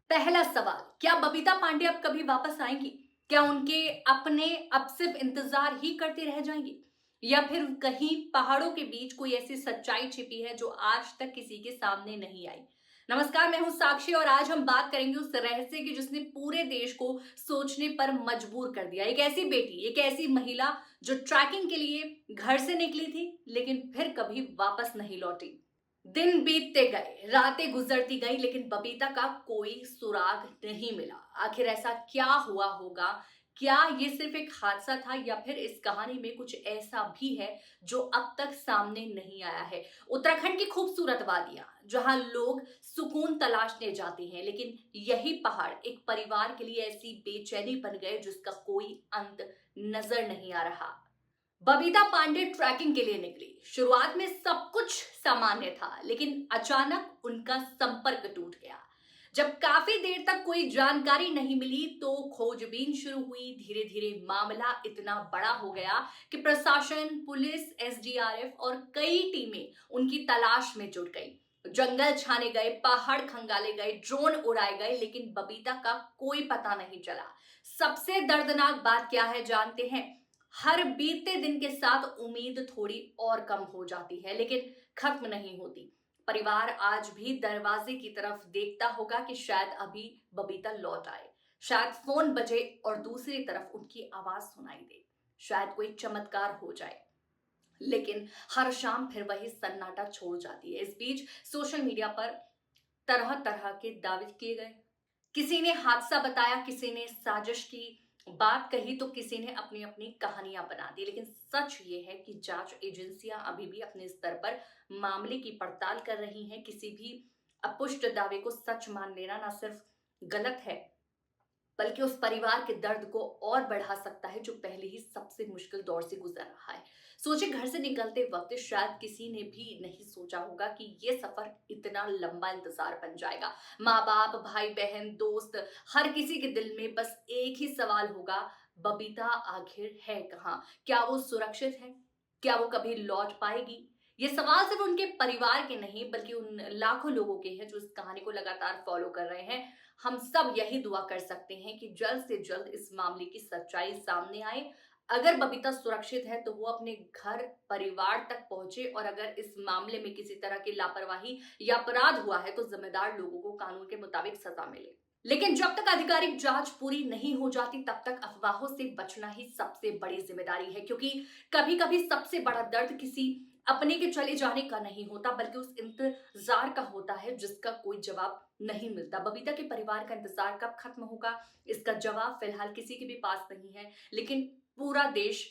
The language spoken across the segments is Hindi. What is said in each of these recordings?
पहला सवाल, क्या बबीता पांडे अब कभी वापस आएंगी? क्या उनके अपने अब सिर्फ इंतजार ही करते रह जाएंगे, या फिर कहीं पहाड़ों के बीच कोई ऐसी सच्चाई छिपी है जो आज तक किसी के सामने नहीं आई? नमस्कार, मैं हूं साक्षी और आज हम बात करेंगे उस रहस्य की जिसने पूरे देश को सोचने पर मजबूर कर दिया। एक ऐसी बेटी, एक ऐसी महिला जो ट्रैकिंग के लिए घर से निकली थी लेकिन फिर कभी वापस नहीं लौटी। दिन बीतते गए, रातें गुजरती गई, लेकिन बबीता का कोई सुराग नहीं मिला। आखिर ऐसा क्या हुआ होगा? क्या ये सिर्फ एक हादसा था या फिर इस कहानी में कुछ ऐसा भी है जो अब तक सामने नहीं आया है? उत्तराखंड की खूबसूरत वादियां जहां लोग सुकून तलाशने जाते हैं, लेकिन यही पहाड़ एक परिवार के लिए ऐसी बेचैनी बन गए जिसका कोई अंत नजर नहीं आ रहा। बबीता पांडे ट्रैकिंग के लिए निकली। शुरुआत में सब कुछ सामान्य था, लेकिन अचानक उनका संपर्क टूट गया। जब काफी देर तक कोई जानकारी नहीं मिली तो खोजबीन शुरू हुई। धीरे धीरे मामला इतना बड़ा हो गया कि प्रशासन, पुलिस, एसडीआरएफ और कई टीमें उनकी तलाश में जुट गई। जंगल छाने गए, पहाड़ खंगाले गए, ड्रोन उड़ाए गए, लेकिन बबीता का कोई पता नहीं चला। सबसे दर्दनाक बात क्या है जानते हैं? हर बीतते दिन के साथ उम्मीद थोड़ी और कम हो जाती है, लेकिन खत्म नहीं होती। परिवार आज भी दरवाजे की तरफ देखता होगा कि शायद अभी बबीता लौट आए, शायद फोन बजे और दूसरी तरफ उनकी आवाज सुनाई दे, शायद कोई चमत्कार हो जाए। लेकिन हर शाम फिर वही सन्नाटा छोड़ जाती है। इस बीच सोशल मीडिया पर तरह तरह के दावे किए गए। किसी ने हादसा बताया, किसी ने साजिश की बात कही, तो किसी ने अपनी अपनी कहानियां बना दी। लेकिन सच ये है कि जांच एजेंसियां अभी भी अपने स्तर पर मामले की पड़ताल कर रही हैं। किसी भी अपुष्ट दावे को सच मान लेना ना सिर्फ गलत है, बल्कि उस परिवार के दर्द को और बढ़ा सकता है जो पहले ही सबसे मुश्किल दौर से गुजर रहा है। सोचिए, घर से निकलते वक्त शायद किसी ने भी नहीं सोचा होगा कि ये सफर इतना लंबा इंतजार बन जाएगा। माँ बाप, भाई बहन, दोस्त, हर किसी के दिल में बस एक ही सवाल होगा, बबीता आखिर है कहाँ? क्या वो सुरक्षित है? क्या वो कभी लौट पाएगी? ये सवाल सिर्फ उनके परिवार के नहीं बल्कि उन लाखों लोगों के हैं जो इस कहानी को लगातार फॉलो कर रहे हैं। हम सब यही दुआ कर सकते हैं कि जल्द से जल्द इस मामले की सच्चाई सामने आए। अगर बबीता सुरक्षित है तो वो अपने घर परिवार तक पहुंचे, और अगर इस मामले में किसी तरह की लापरवाही या अपराध हुआ है तो जिम्मेदार लोगों को कानून के मुताबिक सजा मिले। लेकिन जब तक आधिकारिक जांच पूरी नहीं हो जाती तब तक अफवाहों से बचना ही सबसे बड़ी जिम्मेदारी है, क्योंकि कभी कभी सबसे बड़ा दर्द किसी अपने के चले जाने का नहीं होता बल्कि उस इंतजार का होता है जिसका कोई जवाब नहीं मिलता। बबीता के परिवार का इंतजार कब खत्म होगा, इसका जवाब फिलहाल किसी के भी पास नहीं है। लेकिन पूरा देश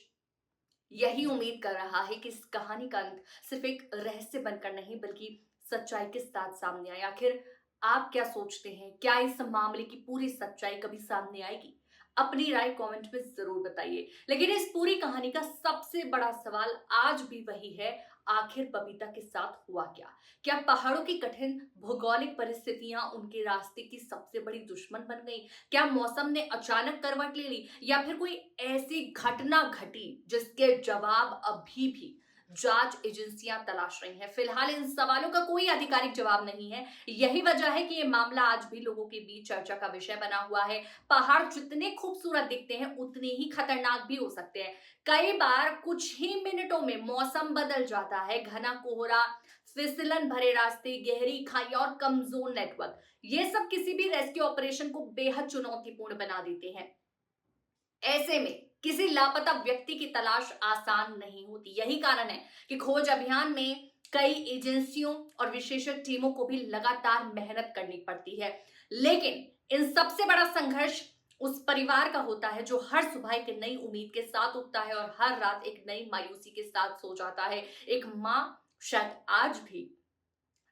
यही उम्मीद कर रहा है कि इस कहानी का अंत सिर्फ एक रहस्य बनकर नहीं बल्कि सच्चाई के साथ सामने आए। आखिर आप क्या सोचते हैं? क्या इस मामले की पूरी सच्चाई कभी सामने आएगी? अपनी राय कमेंट में जरूर बताइए। लेकिन इस पूरी कहानी का सबसे बड़ा सवाल आज भी वही है, आखिर बबीता के साथ हुआ क्या? क्या पहाड़ों की कठिन भौगोलिक परिस्थितियां उनके रास्ते की सबसे बड़ी दुश्मन बन गई? क्या मौसम ने अचानक करवट ले ली, या फिर कोई ऐसी घटना घटी जिसके जवाब अभी भी जांच एजेंसियां तलाश रही हैं? फिलहाल इन सवालों का कोई आधिकारिक जवाब नहीं है। यही वजह है कि ये मामला आज भी लोगों के बीच चर्चा का विषय बना हुआ है। पहाड़ जितने खूबसूरत दिखते हैं उतने ही खतरनाक भी हो सकते हैं। कई बार कुछ ही मिनटों में मौसम बदल जाता है। घना कोहरा, फिसलन भरे रास्ते, गहरी खाई और कमजोर नेटवर्क, ये सब किसी भी रेस्क्यू ऑपरेशन को बेहद चुनौतीपूर्ण बना देते हैं। ऐसे में किसी लापता व्यक्ति की तलाश आसान नहीं होती। यही कारण है कि खोज अभियान में कई एजेंसियों और विशेषज्ञ टीमों को भी लगातार मेहनत करनी पड़ती है। लेकिन इन सबसे बड़ा संघर्ष उस परिवार का होता है जो हर सुबह एक नई उम्मीद के साथ उठता है और हर रात एक नई मायूसी के साथ सो जाता है। एक माँ शायद आज भी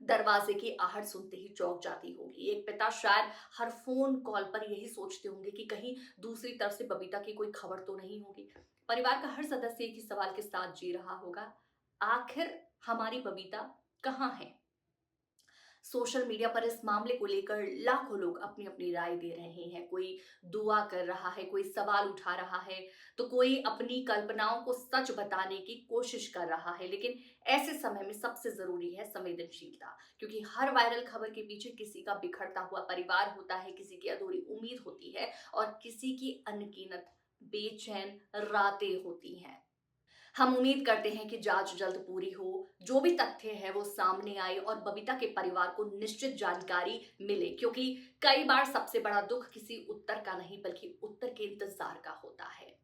दरवाजे की आहट सुनते ही चौंक जाती होगी। एक पिता शायद हर फोन कॉल पर यही सोचते होंगे कि कहीं दूसरी तरफ से बबीता की कोई खबर तो नहीं होगी। परिवार का हर सदस्य एक ही सवाल के साथ जी रहा होगा, आखिर हमारी बबीता कहाँ है? सोशल मीडिया पर इस मामले को लेकर लाखों लोग अपनी अपनी राय दे रहे हैं। कोई दुआ कर रहा है, कोई सवाल उठा रहा है, तो कोई अपनी कल्पनाओं को सच बताने की कोशिश कर रहा है। लेकिन ऐसे समय में सबसे जरूरी है संवेदनशीलता, क्योंकि हर वायरल खबर के पीछे किसी का बिखरता हुआ परिवार होता है, किसी की अधूरी उम्मीद होती है और किसी की अनगिनत बेचैन रातें होती हैं। हम उम्मीद करते हैं कि जांच जल्द पूरी हो, जो भी तथ्य है वो सामने आए और बबीता के परिवार को निश्चित जानकारी मिले, क्योंकि कई बार सबसे बड़ा दुख किसी उत्तर का नहीं बल्कि उत्तर के इंतजार का होता है।